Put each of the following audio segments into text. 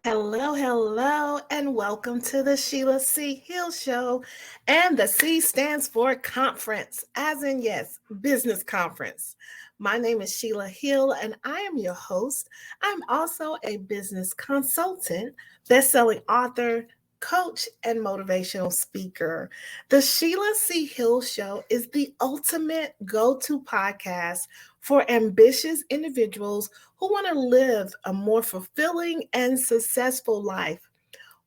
Hello, hello, and welcome to the Sheila C Hill Show. And the C stands for conference, as in, yes, business conference. My name is Sheila Hill, and I am your host. I'm also a business consultant, best-selling author, coach, and motivational speaker. The Sheila C Hill Show is the ultimate go-to podcast for ambitious individuals who want to live a more fulfilling and successful life.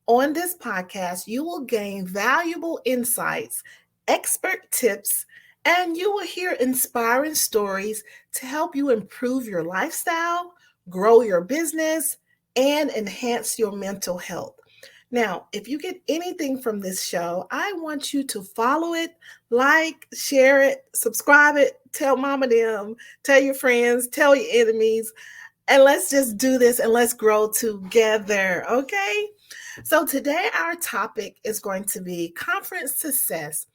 On this podcast, you will gain valuable insights, expert tips, and you will hear inspiring stories to help you improve your lifestyle, grow your business, and enhance your mental health. Now, if you get anything from this show, I want you to follow it, like, share it, subscribe it, tell mama them, tell your friends, tell your enemies, and let's just do this and let's grow together, okay? So today our topic is going to be conference success,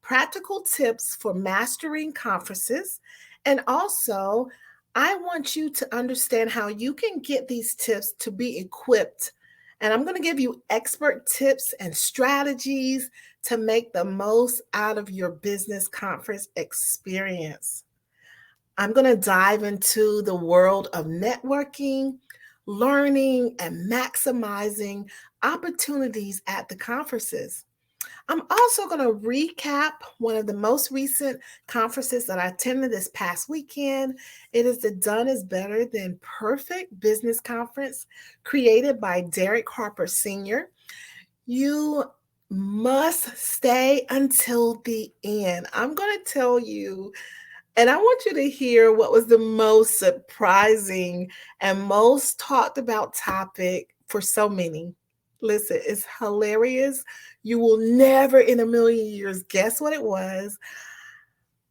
practical tips for mastering conferences, and also I want you to understand how you can get these tips to be equipped. And I'm going to give you expert tips and strategies to make the most out of your business conference experience. I'm going to dive into the world of networking, learning, and maximizing opportunities at the conferences. I'm also going to recap one of the most recent conferences that I attended this past weekend. It is the Done is Better Than Perfect Business Conference created by Derek Harper Sr. You must stay until the end. I'm going to tell you, and I want you to hear what was the most surprising and most talked about topic for so many. Listen, it's hilarious. You will never in a million years guess what it was.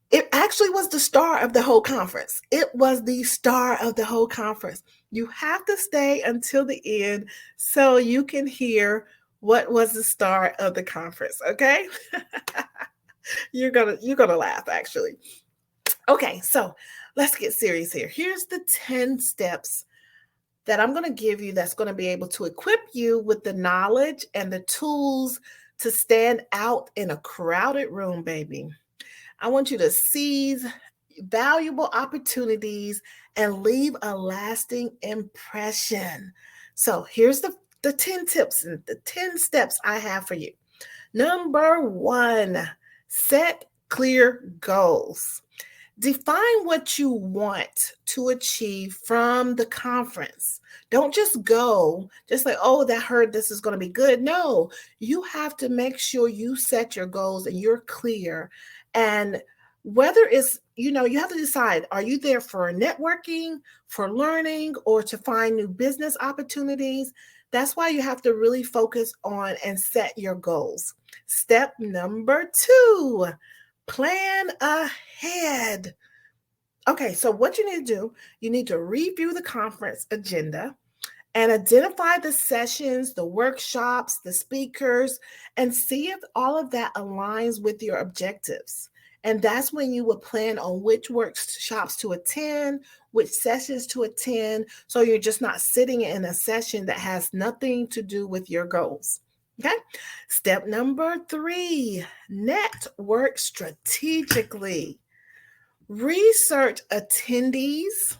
It actually was the star of the whole conference. It was the star of the whole conference. You have to stay until the end so you can hear what was the star of the conference, okay? You're gonna laugh actually. Okay, so let's get serious here. Here's the 10 steps that I'm going to give you that's going to be able to equip you with the knowledge and the tools to stand out in a crowded room, baby. I want you to seize valuable opportunities and leave a lasting impression. So here's the 10 tips and the 10 steps I have for you. Number one, set clear goals. Define what you want to achieve from the conference. Don't just go, just like, oh, that heard this is going to be good. No, you have to make sure you set your goals and you're clear. And whether it's, you have to decide, are you there for networking, for learning, or to find new business opportunities? That's why you have to really focus on and set your goals. Step number two, plan ahead. Okay, so what you need to do, you need to review the conference agenda and identify the sessions, the workshops, the speakers, and see if all of that aligns with your objectives. And that's when you will plan on which workshops to attend, which sessions to attend, so you're just not sitting in a session that has nothing to do with your goals. Okay. Step number three, network strategically. Research attendees.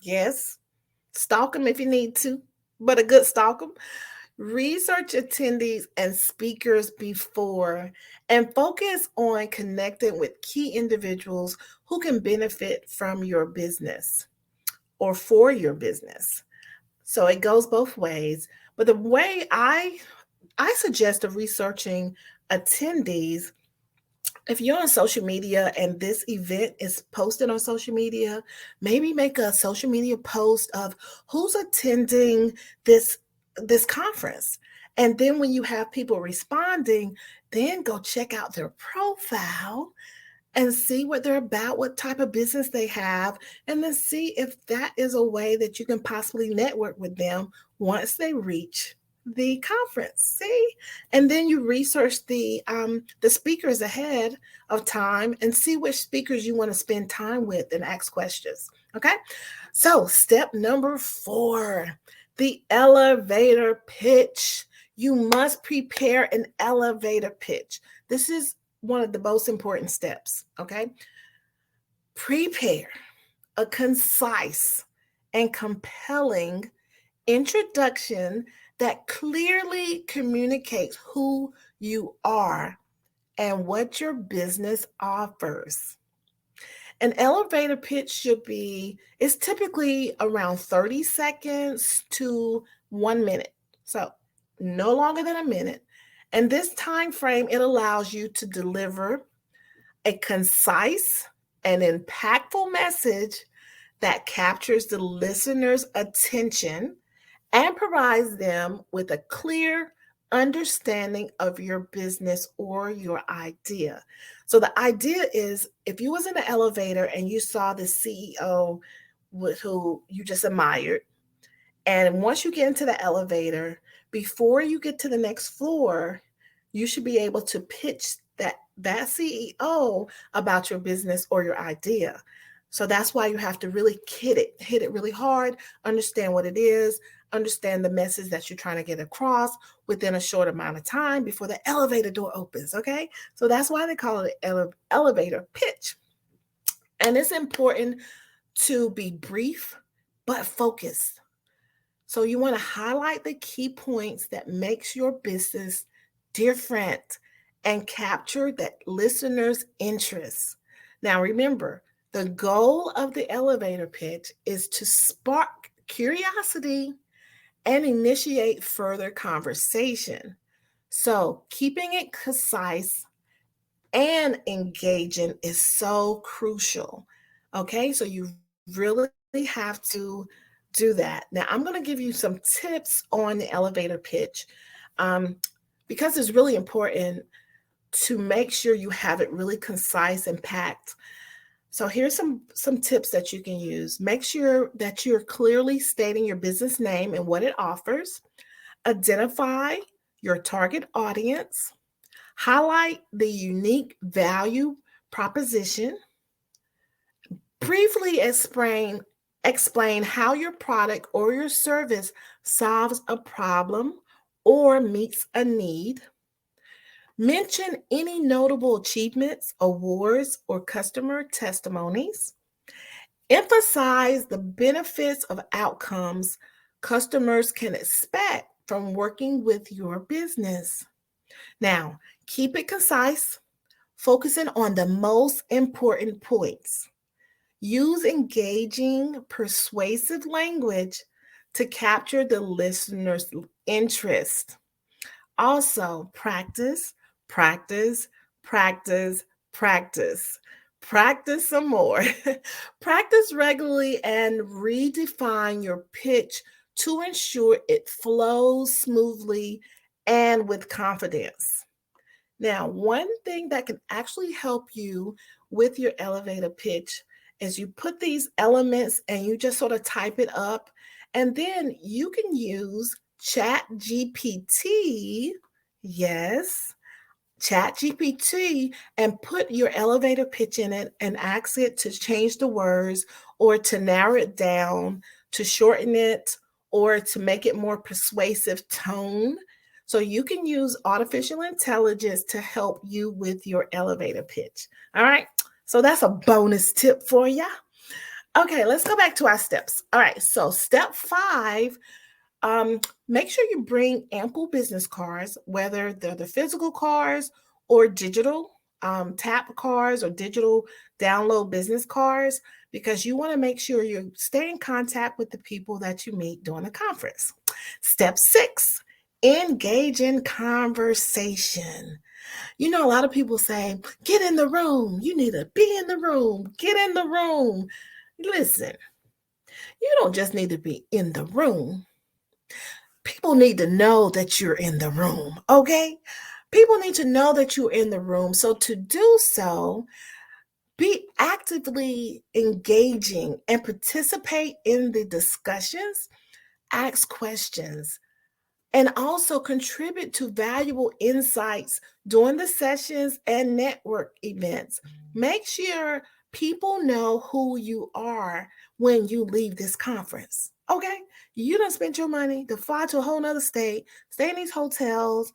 Yes. Stalk them if you need to, but a good stalk them. Research attendees and speakers before and focus on connecting with key individuals who can benefit from your business or for your business. So it goes both ways. But the way I suggest of researching attendees, if you're on social media and this event is posted on social media, maybe make a social media post of who's attending this conference. And then when you have people responding, then go check out their profile and see what they're about, what type of business they have, and then see if that is a way that you can possibly network with them once they reach the conference. See, and then you research the speakers ahead of time and see which speakers you want to spend time with and ask questions. Okay, so step number four, The elevator pitch. You must prepare an elevator pitch. This is one of the most important steps, okay? Prepare a concise and compelling introduction that clearly communicates who you are and what your business offers. An elevator pitch is typically around 30 seconds to 1 minute. So no longer than a minute. And this time frame, it allows you to deliver a concise and impactful message that captures the listener's attention and provides them with a clear understanding of your business or your idea. So the idea is, if you was in an elevator and you saw the CEO who you just admired, and once you get into the elevator, before you get to the next floor, you should be able to pitch that CEO about your business or your idea. So that's why you have to really hit it really hard, understand what it is, understand the message that you're trying to get across within a short amount of time before the elevator door opens, okay? So that's why they call it elevator pitch. And it's important to be brief but focused. So you want to highlight the key points that makes your business different and capture that listener's interest. Now remember, the goal of the elevator pitch is to spark curiosity and initiate further conversation. So keeping it concise and engaging is so crucial. Okay, so you really have to do that. Now, I'm going to give you some tips on the elevator pitch because it's really important to make sure you have it really concise and packed. So here's some tips that you can use. Make sure that you're clearly stating your business name and what it offers. Identify your target audience. Highlight the unique value proposition. Briefly explain how your product or your service solves a problem or meets a need. Mention any notable achievements, awards, or customer testimonies. Emphasize the benefits of outcomes customers can expect from working with your business. Now, keep it concise, focusing on the most important points. Use engaging, persuasive language to capture the listener's interest. Also, practice, practice, practice, practice. Practice some more. Practice regularly and redefine your pitch to ensure it flows smoothly and with confidence. Now, one thing that can actually help you with your elevator pitch is you put these elements and you just sort of type it up, and then you can use Chat GPT. Yes, Chat GPT, and put your elevator pitch in it and ask it to change the words or to narrow it down, to shorten it, or to make it more persuasive tone. So you can use artificial intelligence to help you with your elevator pitch. All right. So that's a bonus tip for you. Okay, let's go back to our steps. All right. So step 5, make sure you bring ample business cards, whether they're the physical cards or digital tap cards or digital download business cards, because you want to make sure you stay in contact with the people that you meet during the conference. Step 6, engage in conversation. You know, a lot of people say, get in the room. You need to be in the room. Get in the room. Listen, you don't just need to be in the room. People need to know that you're in the room, okay? People need to know that you're in the room. So to do so, be actively engaging and participate in the discussions, ask questions, and also contribute to valuable insights during the sessions and network events. Make sure People know who you are when you leave this conference. Okay? You done spent your money to fly to a whole nother state, stay in these hotels,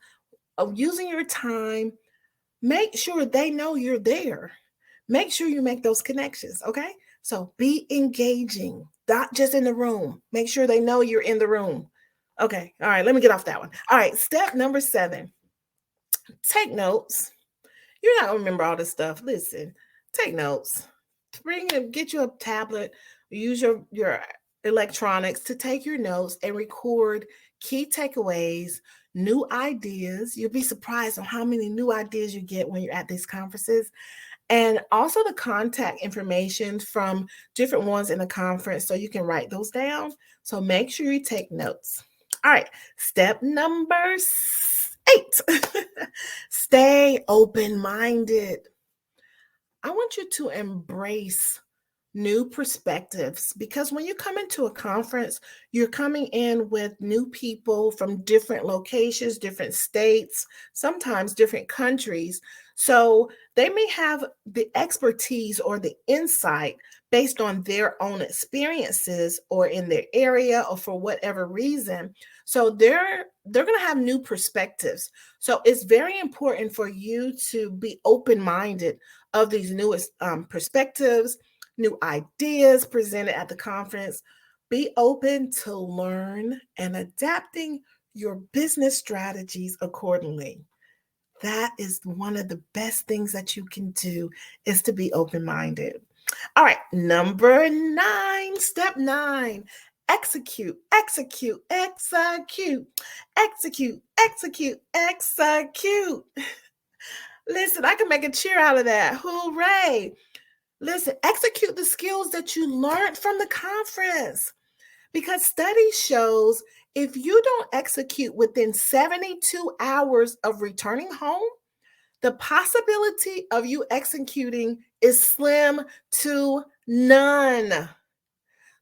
of using your time. Make sure they know you're there. Make sure you make those connections. Okay? So be engaging, not just in the room. Make sure they know you're in the room. Okay. All right. Let me get off that one. All right. Step number 7, take notes. You're not going to remember all this stuff. Listen, take notes. Get you a tablet, use your electronics to take your notes and record key takeaways, new ideas. You'll be surprised on how many new ideas you get when you're at these conferences. And also the contact information from different ones in the conference so you can write those down. So make sure you take notes. All right, step number 8. Stay open-minded. I want you to embrace new perspectives, because when you come into a conference, you're coming in with new people from different locations, different states, sometimes different countries. So they may have the expertise or the insight based on their own experiences or in their area or for whatever reason. So they're going to have new perspectives. So it's very important for you to be open-minded of these newest perspectives, new ideas presented at the conference. Be open to learn and adapting your business strategies accordingly. That is one of the best things that you can do, is to be open-minded. All right, number 9, step 9. Execute, execute, execute, execute, execute, execute. Listen, I can make a cheer out of that. Hooray. Listen, execute the skills that you learned from the conference, because study shows if you don't execute within 72 hours of returning home, the possibility of you executing is slim to none.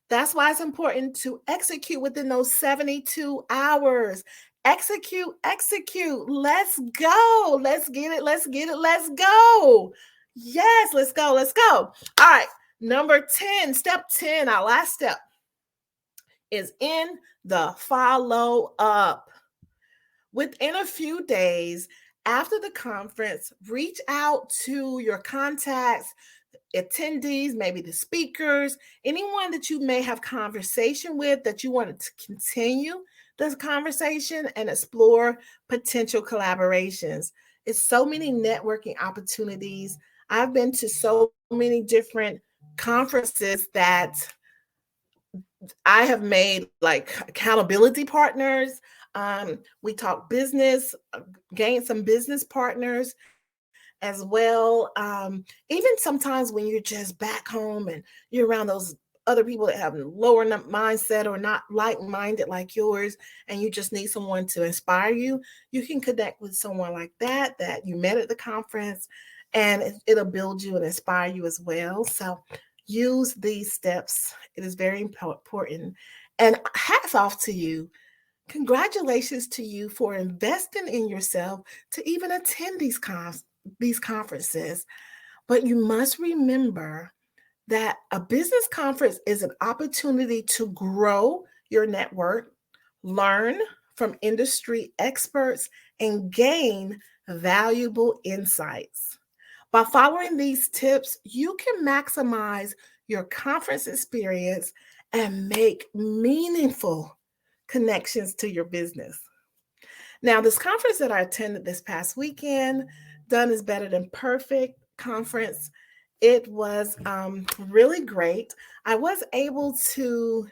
That's why it's important to execute within those 72 hours. Execute, execute. Let's go. Let's get it. Let's get it. Let's go. Yes, let's go. Let's go. All right. Number 10, step 10, our last step is in the follow up. Within a few days after the conference, reach out to your contacts, attendees, maybe the speakers, anyone that you may have conversation with that you wanted to continue this conversation and explore potential collaborations. It's so many networking opportunities. I've been to so many different conferences that I have made like accountability partners. We talk business, gained some business partners as well. Even sometimes when you're just back home and you're around those other people that have a lower mindset or not like-minded like yours, and you just need someone to inspire you, you can connect with someone like that you met at the conference, and it'll build you and inspire you as well. So use these steps. It is very important. And hats off to you. Congratulations to you for investing in yourself to even attend these conferences. But you must remember that a business conference is an opportunity to grow your network, learn from industry experts, and gain valuable insights. By following these tips, you can maximize your conference experience and make meaningful connections to your business. Now, this conference that I attended this past weekend, Done is Better Than Perfect conference, it was really great. I was able to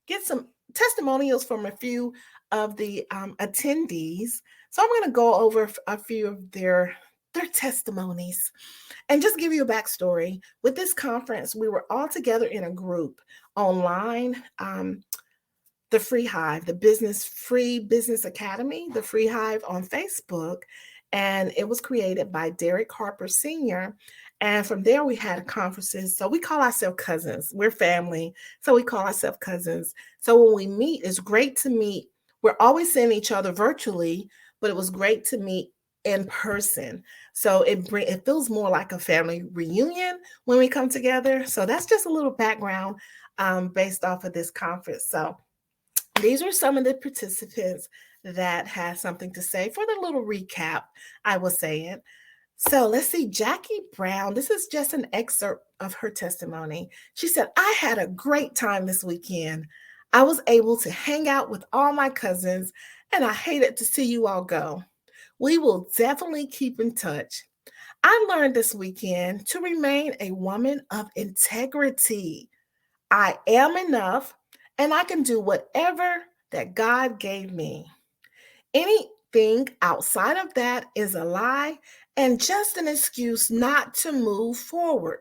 get some testimonials from a few of the attendees. So I'm going to go over a few of their testimonies and just give you a backstory. With this conference, we were all together in a group online. The Free Hive, the Free Business Academy, the Free Hive on Facebook, and it was created by Derek Harper Sr. And from there, we had conferences. So we call ourselves cousins. We're family. So we call ourselves cousins. So when we meet, it's great to meet. We're always seeing each other virtually, but it was great to meet in person. So it feels more like a family reunion when we come together. So that's just a little background based off of this conference. So these are some of the participants that had something to say for the little recap I was saying. So let's see, Jackie Brown. This is just an excerpt of her testimony. She said, I had a great time this weekend. I was able to hang out with all my cousins, and I hated to see you all go. We will definitely keep in touch. I learned this weekend to remain a woman of integrity. I am enough, and I can do whatever that God gave me. Anything outside of that is a lie and just an excuse not to move forward.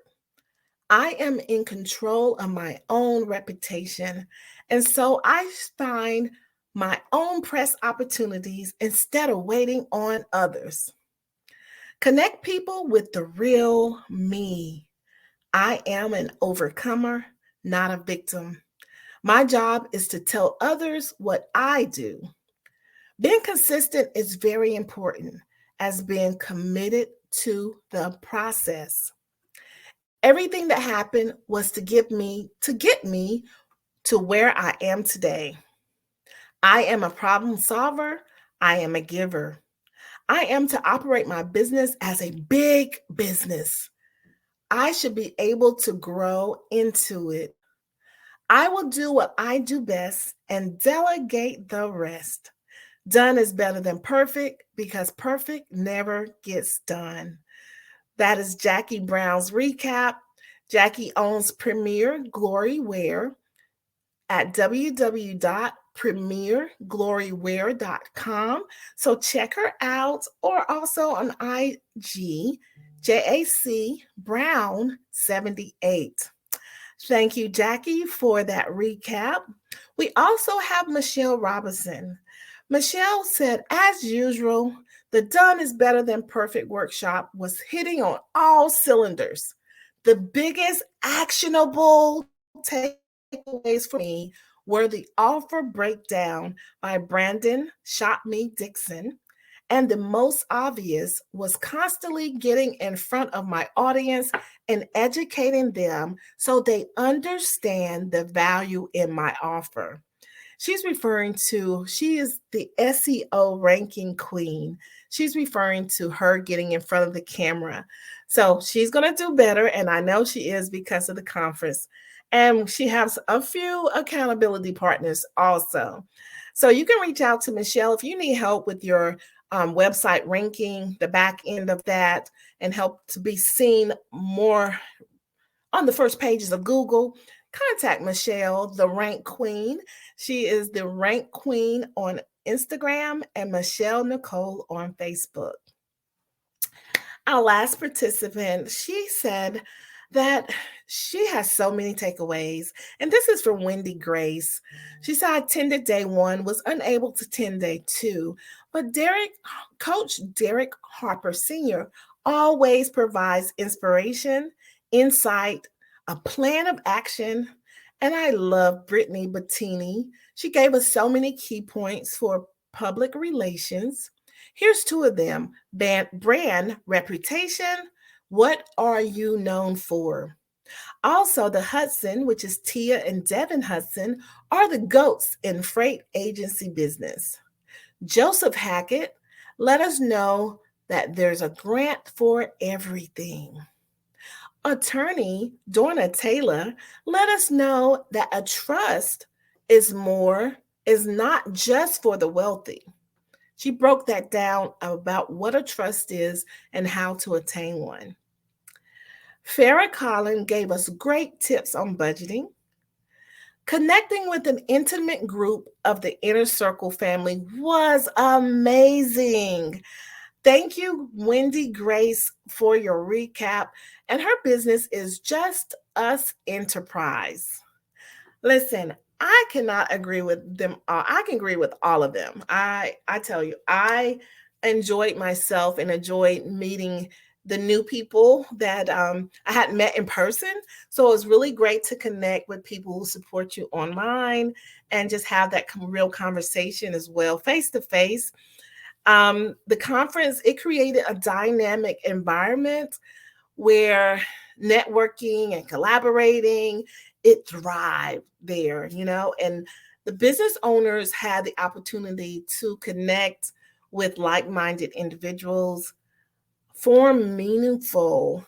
I am in control of my own reputation, and so I find my own press opportunities instead of waiting on others. Connect people with the real me. I am an overcomer, not a victim. My job is to tell others what I do. Being consistent is very important as being committed to the process. Everything that happened was to get me to where I am today. I am a problem solver. I am a giver. I am to operate my business as a big business. I should be able to grow into it. I will do what I do best and delegate the rest. Done is better than perfect because perfect never gets done. That is Jackie Brown's recap. Jackie owns Premier Glory Wear at www.premierglorywear.com. So check her out, or also on IG, JAC Brown 78. Thank you, Jackie, for that recap. We also have Michelle Robinson. Michelle said, as usual, the Done is Better Than Perfect workshop was hitting on all cylinders. The biggest actionable takeaways for me were the offer breakdown by Brandon Shop Me Dixon. And the most obvious was constantly getting in front of my audience and educating them so they understand the value in my offer. She is the SEO ranking queen. She's referring to her getting in front of the camera. So she's going to do better. And I know she is because of the conference. And she has a few accountability partners also. So you can reach out to Michelle if you need help with your website ranking, the back end of that, and help to be seen more on the first pages of Google. Contact Michelle, the Rank Queen. She is the Rank Queen on Instagram and Michelle Nicole on Facebook. Our last participant, she said that she has so many takeaways, and this is from Wendy Grace. She said, I attended day 1, was unable to attend day 2, but Coach Derek Harper Sr. always provides inspiration, insight, a plan of action. And I love Brittany Bettini. She gave us so many key points for public relations. Here's 2 of them. Brand reputation. What are you known for? Also, the Hudson, which is Tia and Devin Hudson, are the GOATs in freight agency business. Joseph Hackett let us know that there's a grant for everything. Attorney Dorna Taylor let us know that a trust is not just for the wealthy. She broke that down about what a trust is and how to attain one. Farrah Collin gave us great tips on budgeting. Connecting with an intimate group of the Inner Circle family was amazing. Thank you, Wendy Grace, for your recap. And her business is Just Us Enterprise. Listen, I cannot agree with them all. I can agree with all of them. I tell you, I enjoyed myself and enjoyed meeting the new people that I hadn't met in person. So it was really great to connect with people who support you online and just have that real conversation as well, face to face. The conference, it created a dynamic environment where networking and collaborating, it thrived there, and the business owners had the opportunity to connect with like-minded individuals, form meaningful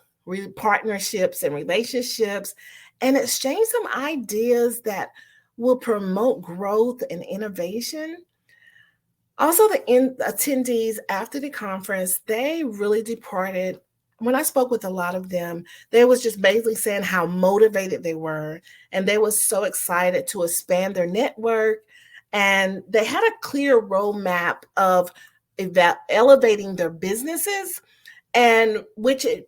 partnerships and relationships, and exchange some ideas that will promote growth and innovation. Also, the attendees after the conference, they really departed. When I spoke with a lot of them, they was just basically saying how motivated they were, and they was so excited to expand their network, and they had a clear roadmap of elevating their businesses, and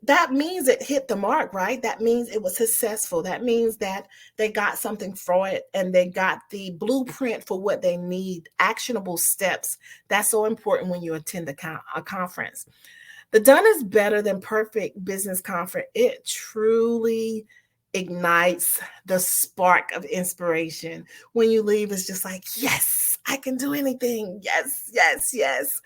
that means it hit the mark, right? That means it was successful. That means that they got something for it, and they got the blueprint for what they need, actionable steps. That's so important when you attend a conference. The Done is Better Than Perfect Business Conference, it truly ignites the spark of inspiration. When you leave, it's just like, yes, I can do anything. Yes, yes, yes.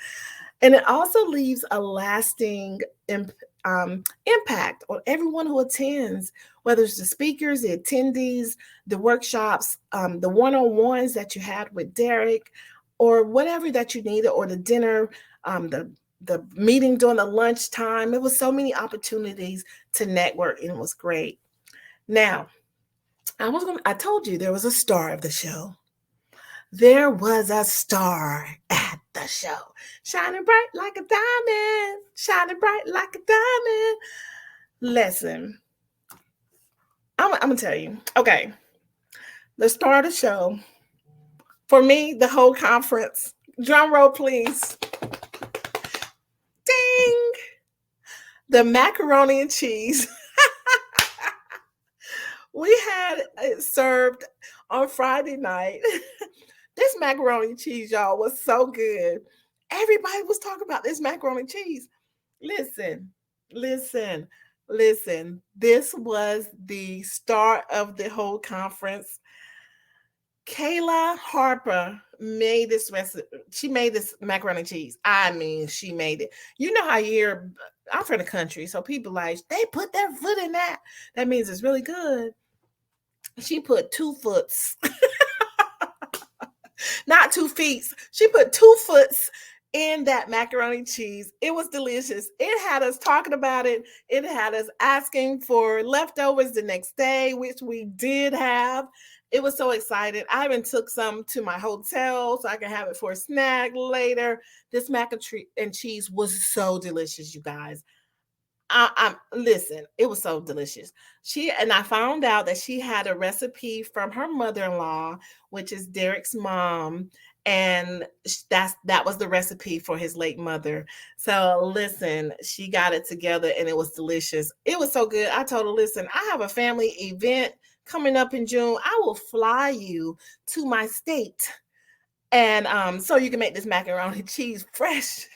And it also leaves a lasting impact on everyone who attends, whether it's the speakers, the attendees, the workshops, the one-on-ones that you had with Derek, or whatever that you needed, or the dinner, the meeting during the lunchtime. There was so many opportunities to network, and it was great. Now, I told you there was a star of the show. There was a star at the show, shining bright like a diamond, shining bright like a diamond. Listen, I'm going to tell you. Okay, the star of the show, for me, the whole conference, drum roll please. Ding! The macaroni and cheese. We had it served on Friday night. This macaroni and cheese, y'all, was so good. Everybody was talking about this macaroni and cheese. Listen. This was the start of the whole conference. Kayla Harper made this recipe. She made this macaroni and cheese. I mean, she made it. You know how you hear, I'm from the country, so people like, they put their foot in that. That means it's really good. She put 2 foots. Not 2 feet. She put 2 foots in that macaroni and cheese. It was delicious. It had us talking about it. It had us asking for leftovers the next day, which we did have. It was so exciting. I even took some to my hotel so I can have it for a snack later. This mac and cheese was so delicious, you guys. Listen, it was so delicious. I found out that she had a recipe from her mother-in-law, which is Derek's mom, and that was the recipe for his late mother. So listen, she got it together and it was delicious. It was so good. I told her, listen, I have a family event coming up in June. I will fly you to my state, and so you can make this macaroni and cheese fresh.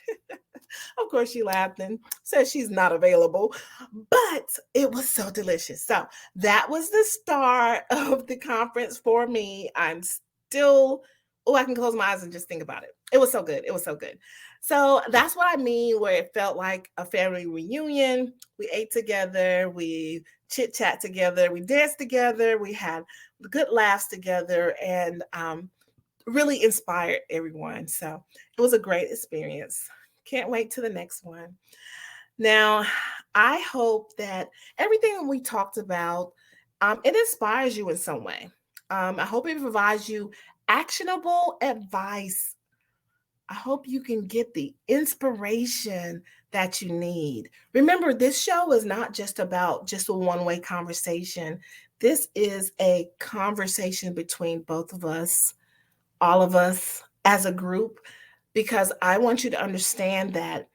Of course, she laughed and said she's not available, but it was so delicious. So that was the start of the conference for me. I'm still, I can close my eyes and just think about it. It was so good. It was so good. So that's what I mean, where it felt like a family reunion. We ate together, we chit chat together, we danced together, we had good laughs together, and really inspired everyone. So it was a great experience. Can't wait to the next one. Now, I hope that everything we talked about, it inspires you in some way. I hope it provides you actionable advice. I hope you can get the inspiration that you need. Remember, this show is not just about just a one-way conversation. This is a conversation between both of us, all of us as a group, because I want you to understand that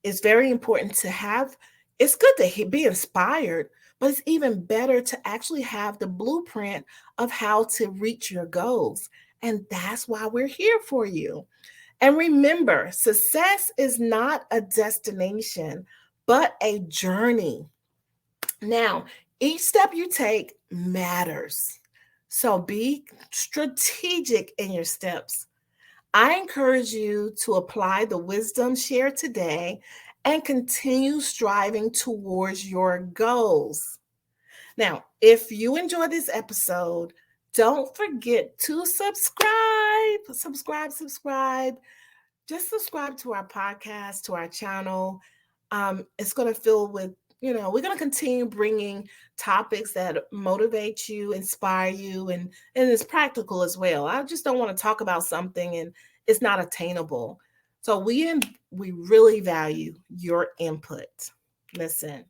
it's very important to have, it's good to be inspired, but it's even better to actually have the blueprint of how to reach your goals. And that's why we're here for you. And remember, success is not a destination, but a journey. Now, each step you take matters. So be strategic in your steps. I encourage you to apply the wisdom shared today and continue striving towards your goals. Now, if you enjoyed this episode, don't forget to subscribe. Subscribe. Just subscribe to our podcast, to our channel. It's going to fill with, we're going to continue bringing topics that motivate you, inspire you, and it's practical as well. I just don't want to talk about something and it's not attainable. So we really value your input. Listen,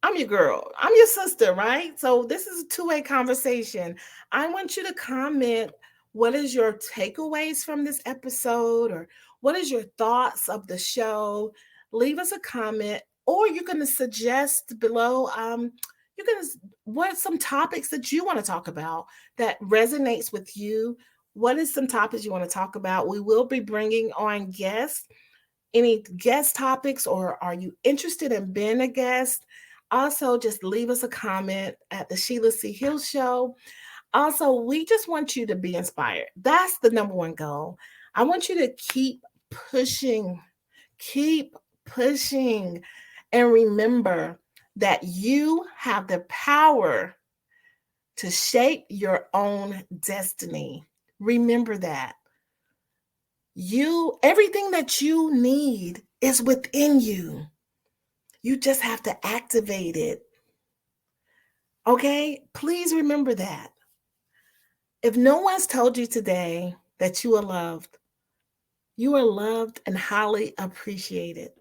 I'm your girl. I'm your sister, right? So this is a two-way conversation. I want you to comment what is your takeaways from this episode, or what is your thoughts of the show? Leave us a comment, or you're going to suggest below you're going to what are some topics that you want to talk about that resonates with you? What is some topics you want to talk about? We will be bringing on guests. Any guest topics, or are you interested in being a guest? Also, just leave us a comment at the Sheila C Hill Show. Also, we just want you to be inspired. That's the number one goal. I want you to keep pushing, and remember that you have the power to shape your own destiny. Remember that. Everything that you need is within you. You just have to activate it. Okay? Please remember that. If no one's told you today that you are loved and highly appreciated.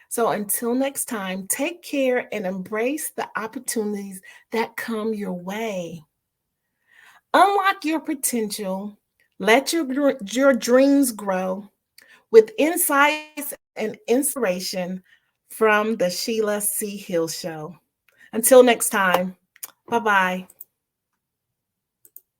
So until next time, take care and embrace the opportunities that come your way. Unlock your potential. Let your dreams grow with insights and inspiration from the Sheila C Hill Show. Until next time, bye-bye.